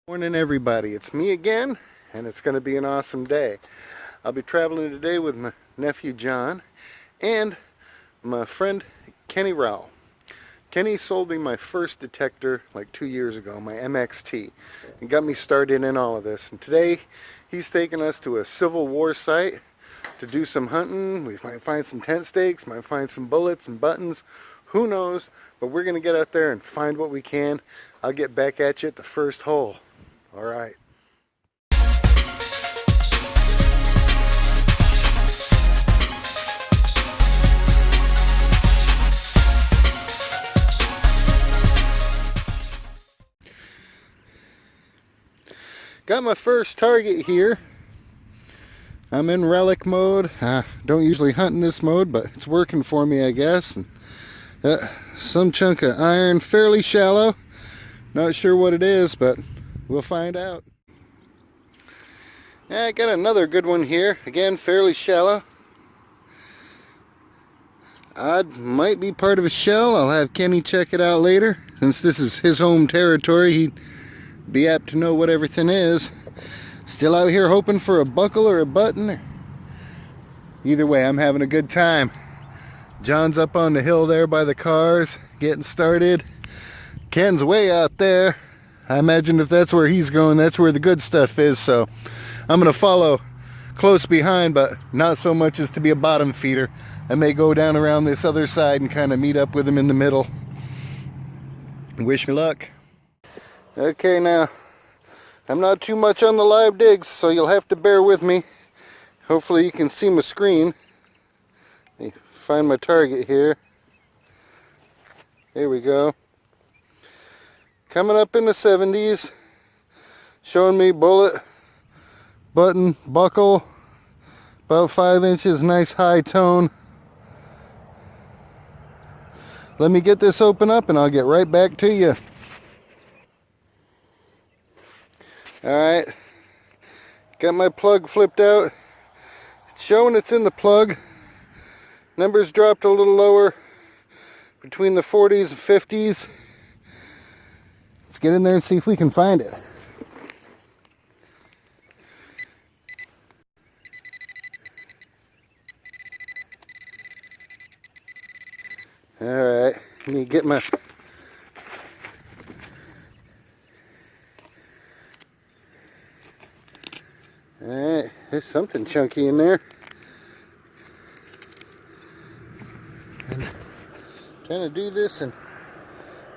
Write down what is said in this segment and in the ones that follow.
Morning everybody, it's me again, and it's going to be an awesome day. I'll be traveling today with my nephew John and my friend Kenny Rawl. Kenny sold me my first detector like 2 years ago, my MXT, and got me started in all of this. And today he's taking us to a Civil War site to do some hunting. We might find some tent stakes, might find some bullets and buttons, who knows, but we're going to get out there and find what we can. I'll get back at you at the first hole. All right. Got my first target here. I'm in relic mode. Don't usually hunt in this mode, but it's working for me, I guess. And, some chunk of iron, fairly shallow. Not sure what it is, but we'll find out. I got another good one here. Again, fairly shallow. Odd, might be part of a shell. I'll have Kenny check it out later. Since this is his home territory, he'd be apt to know what everything is. Still out here hoping for a buckle or a button. Either way, I'm having a good time. John's up on the hill there by the cars, getting started. Ken's way out there. I imagine if that's where he's going, that's where the good stuff is, so I'm going to follow close behind, but not so much as to be a bottom feeder. I may go down around this other side and kind of meet up with him in the middle. Wish me luck. Okay, now, I'm not too much on the live digs, so you'll have to bear with me. Hopefully you can see my screen. Let me find my target here. There we go. Coming up in the 70s, showing me bullet, button, buckle, about 5 inches, nice high tone. Let me get this open up and I'll get right back to you. Alright, got my plug flipped out. It's showing it's in the plug. Numbers dropped a little lower, between the 40s and 50s. Let's get in there and see if we can find it. Alright, let me get my... Alright, there's something chunky in there. And trying to do this and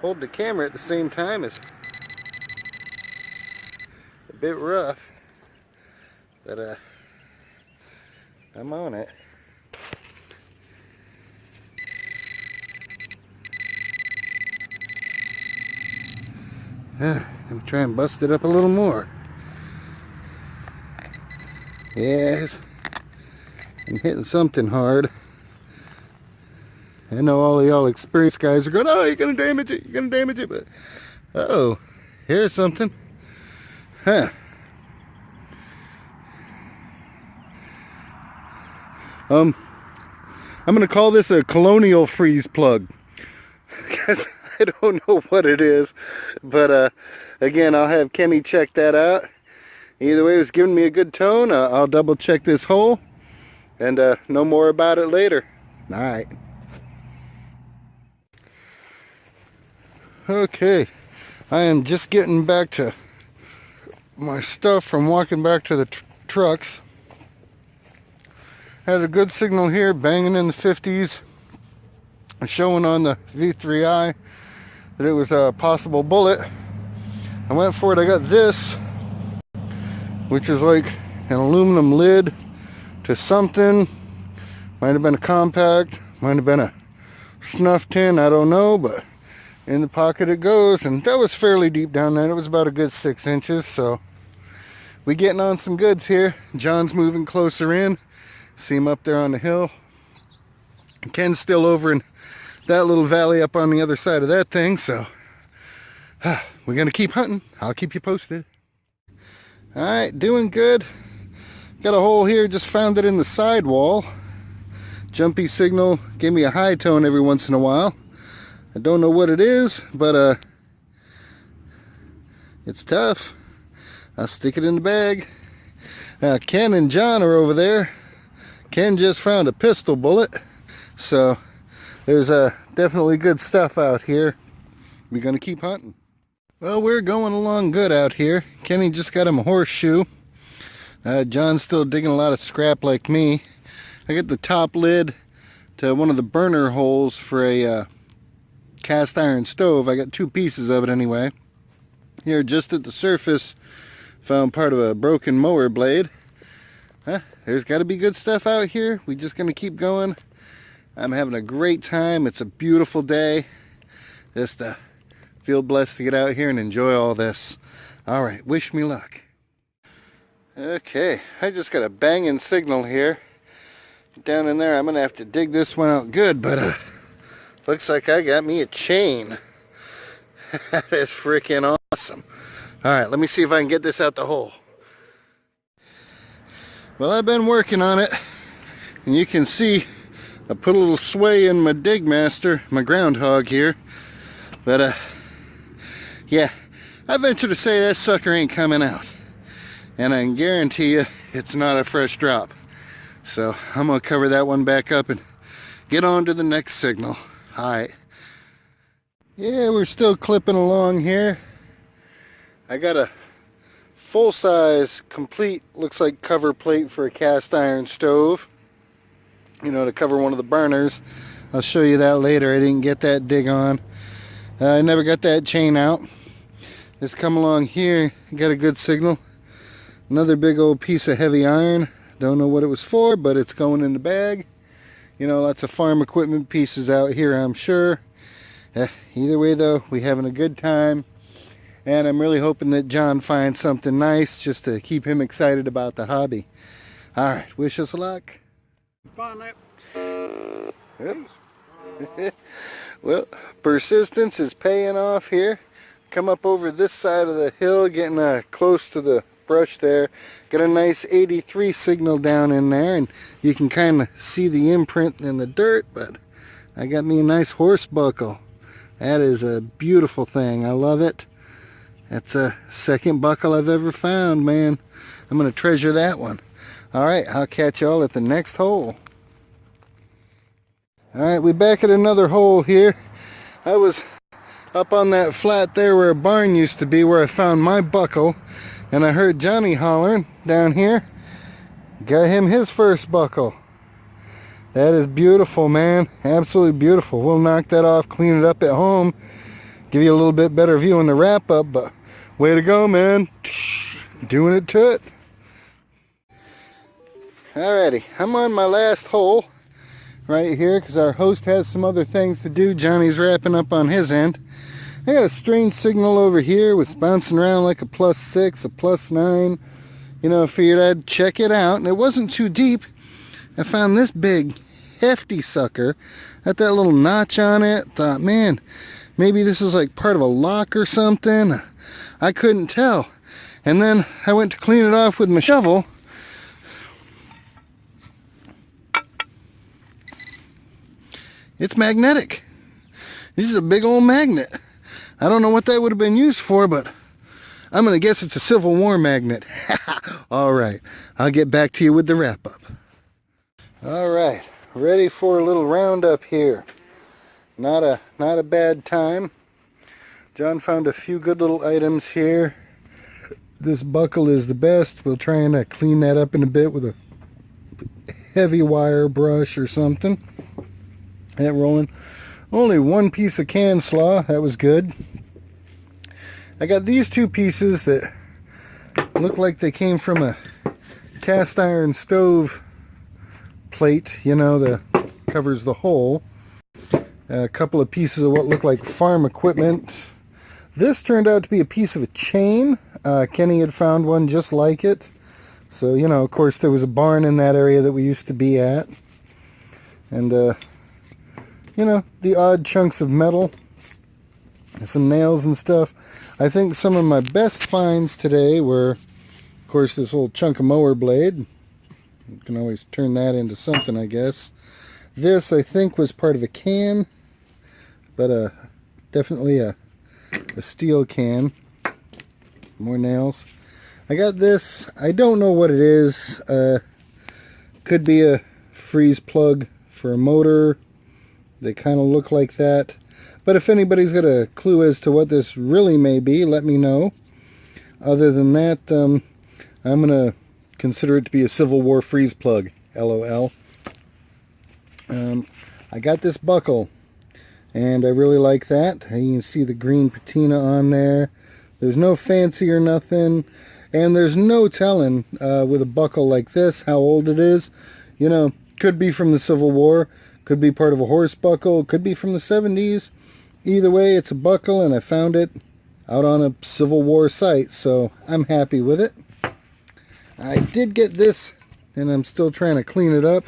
hold the camera at the same time is a bit rough, but I'm on it. Let me try and bust it up a little more. Yes, I'm hitting something hard. I know all of y'all experienced guys are going, oh, you're going to damage it, you're going to damage it, but uh-oh, here's something. Huh. I'm going to call this a colonial freeze plug, because I don't know what it is, but again, I'll have Kenny check that out. Either way, it was giving me a good tone. I'll double check this hole and know more about it later. All right. Okay, I am just getting back to my stuff from walking back to the trucks. Had a good signal here, banging in the 50s, showing on the V3I that it was a possible bullet. I went for it. I got this, which is like an aluminum lid to something. Might have been a compact, might have been a snuff tin, I don't know, but in the pocket it goes, and that was fairly deep down there. It was about a good 6 inches, so we getting on some goods here. John's moving closer in. See him up there on the hill. Ken's still over in that little valley up on the other side of that thing, so we're gonna keep hunting. I'll keep you posted. All right, doing good. Got a hole here, just found it in the sidewall. Jumpy signal, gave me a high tone every once in a while. I don't know what it is, but it's tough. I'll stick it in the bag. Ken and John are over there. Ken just found a pistol bullet, so there's definitely good stuff out here. We're gonna keep hunting. Well, we're going along good out here. Kenny just got him a horseshoe. John's still digging a lot of scrap like me. I got the top lid to one of the burner holes for a cast iron stove. I got 2 pieces of it anyway. Here, just at the surface, found part of a broken mower blade. There's got to be good stuff out here. We're just going to keep going. I'm having a great time. It's a beautiful day. Just feel blessed to get out here and enjoy all this. All right, wish me luck. Okay, I just got a banging signal here. Down in there, I'm going to have to dig this one out good, but looks like I got me a chain. That is freaking awesome. All right, let me see if I can get this out the hole. Well, I've been working on it, and you can see I put a little sway in my dig master, my groundhog here, but yeah, I venture to say that sucker ain't coming out, and I can guarantee you it's not a fresh drop. So I'm gonna cover that one back up and get on to the next signal. All right. Yeah, we're still clipping along here. I got a full-size, complete, looks like cover plate for a cast iron stove. You know, to cover one of the burners. I'll show you that later. I didn't get that dig on. I never got that chain out. Just come along here, got a good signal. Another big old piece of heavy iron. Don't know what it was for, but it's going in the bag. You know, lots of farm equipment pieces out here, I'm sure. Either way though, we're having a good time. And I'm really hoping that John finds something nice just to keep him excited about the hobby. Alright, wish us luck. Well, persistence is paying off here. Come up over this side of the hill, getting close to the brush there. Got a nice 83 signal down in there, and you can kind of see the imprint in the dirt, but I got me a nice horse buckle. That is a beautiful thing. I love it. That's a second buckle I've ever found, man. I'm going to treasure that one. Alright, I'll catch y'all at the next hole. Alright, we're back at another hole here. I was up on that flat there where a barn used to be, where I found my buckle, and I heard Johnny hollering down here. Got him his first buckle. That is beautiful, man. Absolutely beautiful. We'll knock that off, clean it up at home, give you a little bit better view in the wrap up, but way to go, man. Doing it to it. Alrighty, I'm on my last hole right here because our host has some other things to do. Johnny's wrapping up on his end. I got a strange signal over here, was bouncing around like a +6, a +9. You know, I figured I'd check it out, and it wasn't too deep. I found this big, hefty sucker. Got that little notch on it. Thought, man, maybe this is like part of a lock or something. I couldn't tell. And then I went to clean it off with my shovel. It's magnetic. This is a big old magnet. I don't know what that would have been used for, but I'm going to guess it's a Civil War magnet. Alright, I'll get back to you with the wrap up. Alright, ready for a little roundup here. Not a bad time. John found a few good little items here. This buckle is the best. We'll try and clean that up in a bit with a heavy wire brush or something. That rolling. Only one piece of can slaw. That was good. I got these 2 pieces that look like they came from a cast iron stove plate, you know, that covers the hole. A couple of pieces of what looked like farm equipment. This turned out to be a piece of a chain. Kenny had found one just like it. So, you know, of course there was a barn in that area that we used to be at. And, you know, the odd chunks of metal, some nails and stuff. I think some of my best finds today were, of course, this little chunk of mower blade. You can always turn that into something, I guess. This, I think, was part of a can, but definitely a steel can. More nails. I got this. I don't know what it is. Could be a freeze plug for a motor. They kind of look like that. But if anybody's got a clue as to what this really may be, let me know. Other than that, I'm going to consider it to be a Civil War freeze plug. LOL. I got this buckle, and I really like that. You can see the green patina on there. There's no fancy or nothing. And there's no telling with a buckle like this how old it is. You know, could be from the Civil War. Could be part of a horse buckle. Could be from the 70s. Either way, it's a buckle, and I found it out on a Civil War site, so I'm happy with it. I did get this, and I'm still trying to clean it up.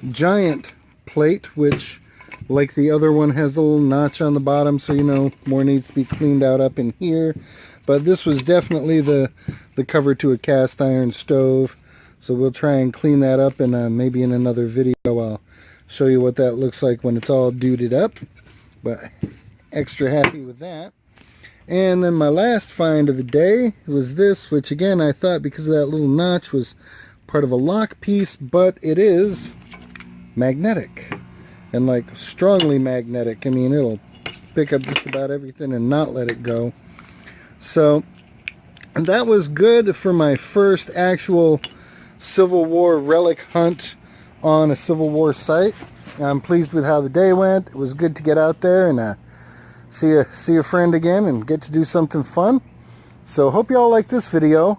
Giant plate, which, like the other one, has a little notch on the bottom, so you know more needs to be cleaned out up in here. But this was definitely the cover to a cast iron stove, so we'll try and clean that up, and maybe in another video I'll show you what that looks like when it's all duded up. But extra happy with that. And then my last find of the day was this, which again I thought because of that little notch was part of a lock piece, but it is magnetic, and like strongly magnetic. I mean, it'll pick up just about everything and not let it go. So that was good for my first actual Civil War relic hunt on a Civil War site. I'm pleased with how the day went. It was good to get out there and see a friend again and get to do something fun. So hope you all like this video.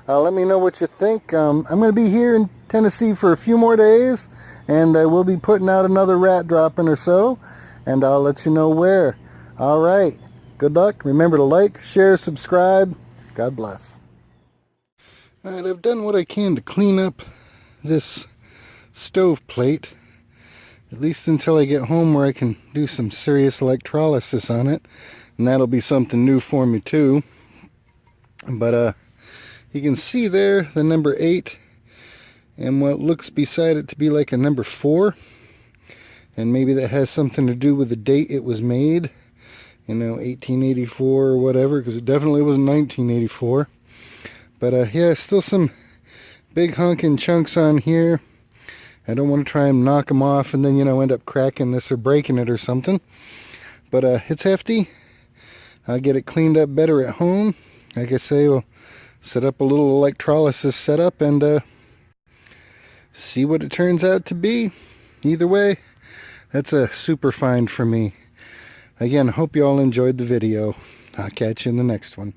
Let me know what you think. I'm going to be here in Tennessee for a few more days, and I will be putting out another rat dropping or so, and I'll let you know where. All right, good luck. Remember to like, share, subscribe. God bless. All right, I've done what I can to clean up this stove plate, at least until I get home where I can do some serious electrolysis on it, and that'll be something new for me too. But you can see there the number 8 and what looks beside it to be like a number 4, and maybe that has something to do with the date it was made, you know, 1884 or whatever, because it definitely wasn't 1984. But yeah, still some big honking chunks on here. I don't want to try and knock them off and then, you know, end up cracking this or breaking it or something. But it's hefty. I'll get it cleaned up better at home. Like I say, we'll set up a little electrolysis setup and see what it turns out to be. Either way, that's a super find for me. Again, hope you all enjoyed the video. I'll catch you in the next one.